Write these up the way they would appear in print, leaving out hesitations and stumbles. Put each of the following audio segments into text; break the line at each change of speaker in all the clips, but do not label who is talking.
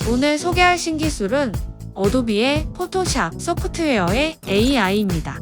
오늘 소개할 신기술은 어도비의 포토샵 소프트웨어의 AI입니다.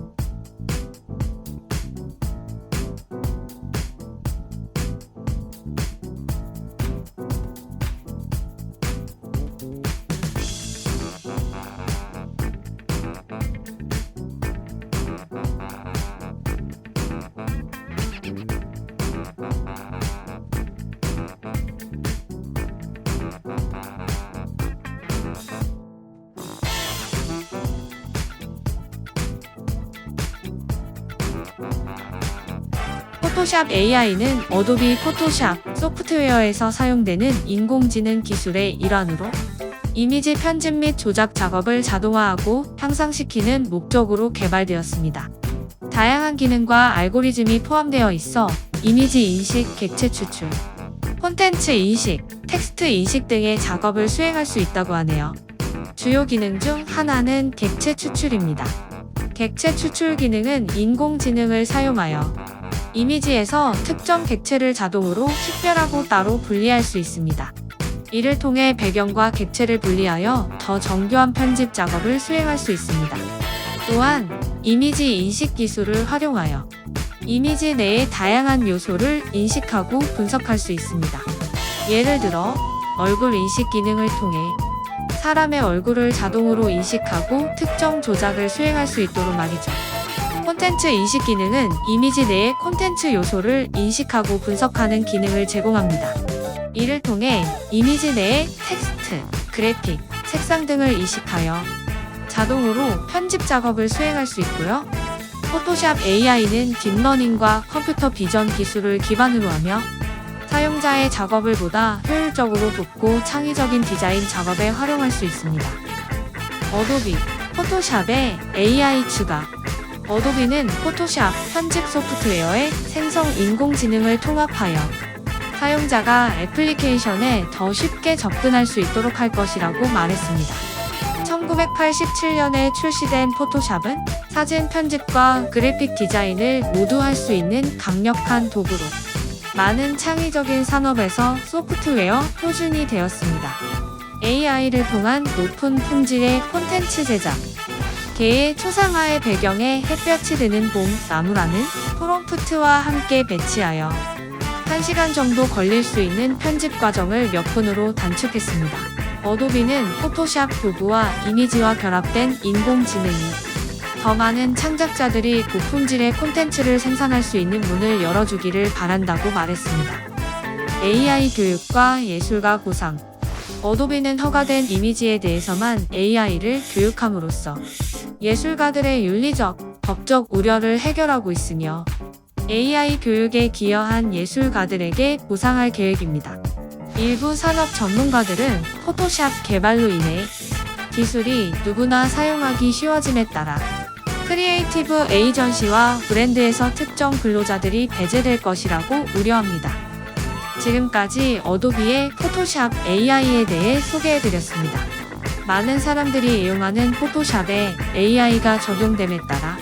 포토샵 AI는 어도비 포토샵 소프트웨어에서 사용되는 인공지능 기술의 일환으로 이미지 편집 및 조작 작업을 자동화하고 향상시키는 목적으로 개발되었습니다. 다양한 기능과 알고리즘이 포함되어 있어 이미지 인식, 객체 추출, 콘텐츠 인식, 텍스트 인식 등의 작업을 수행할 수 있다고 하네요. 주요 기능 중 하나는 객체 추출입니다. 객체 추출 기능은 인공지능을 사용하여 이미지에서 특정 객체를 자동으로 식별하고 따로 분리할 수 있습니다. 이를 통해 배경과 객체를 분리하여 더 정교한 편집 작업을 수행할 수 있습니다. 또한 이미지 인식 기술을 활용하여 이미지 내의 다양한 요소를 인식하고 분석할 수 있습니다. 예를 들어 얼굴 인식 기능을 통해 사람의 얼굴을 자동으로 인식하고 특정 조작을 수행할 수 있도록 말이죠. 콘텐츠 인식 기능은 이미지 내의 콘텐츠 요소를 인식하고 분석하는 기능을 제공합니다. 이를 통해 이미지 내의 텍스트, 그래픽, 색상 등을 인식하여 자동으로 편집 작업을 수행할 수 있고요. 포토샵 AI는 딥러닝과 컴퓨터 비전 기술을 기반으로 하며 사용자의 작업을 보다 효율적으로 돕고 창의적인 디자인 작업에 활용할 수 있습니다. 어도비 포토샵의 AI 추가. 어도비는 포토샵 편집 소프트웨어의 생성 인공지능을 통합하여 사용자가 애플리케이션에 더 쉽게 접근할 수 있도록 할 것이라고 말했습니다. 1987년에 출시된 포토샵은 사진 편집과 그래픽 디자인을 모두 할 수 있는 강력한 도구로 많은 창의적인 산업에서 소프트웨어 표준이 되었습니다. AI를 통한 높은 품질의 콘텐츠 제작, 개의 초상화의 배경에 햇볕이 드는 봄, 나무라는 프롬프트와 함께 배치하여 1시간 정도 걸릴 수 있는 편집 과정을 몇 분으로 단축했습니다. 어도비는 포토샵 도구와 이미지와 결합된 인공지능이 더 많은 창작자들이 고품질의 콘텐츠를 생산할 수 있는 문을 열어주기를 바란다고 말했습니다. AI 교육과 예술가 구상. 어도비는 허가된 이미지에 대해서만 AI를 교육함으로써 예술가들의 윤리적, 법적 우려를 해결하고 있으며 AI 교육에 기여한 예술가들에게 보상할 계획입니다. 일부 산업 전문가들은 포토샵 개발로 인해 기술이 누구나 사용하기 쉬워짐에 따라 크리에이티브 에이전시와 브랜드에서 특정 근로자들이 배제될 것이라고 우려합니다. 지금까지 어도비의 포토샵 AI에 대해 소개해드렸습니다. 많은 사람들이 이용하는 포토샵에 AI가 적용됨에 따라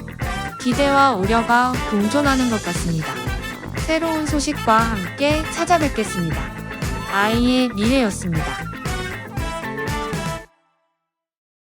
기대와 우려가 공존하는 것 같습니다. 새로운 소식과 함께 찾아뵙겠습니다. 아이의 미래였습니다.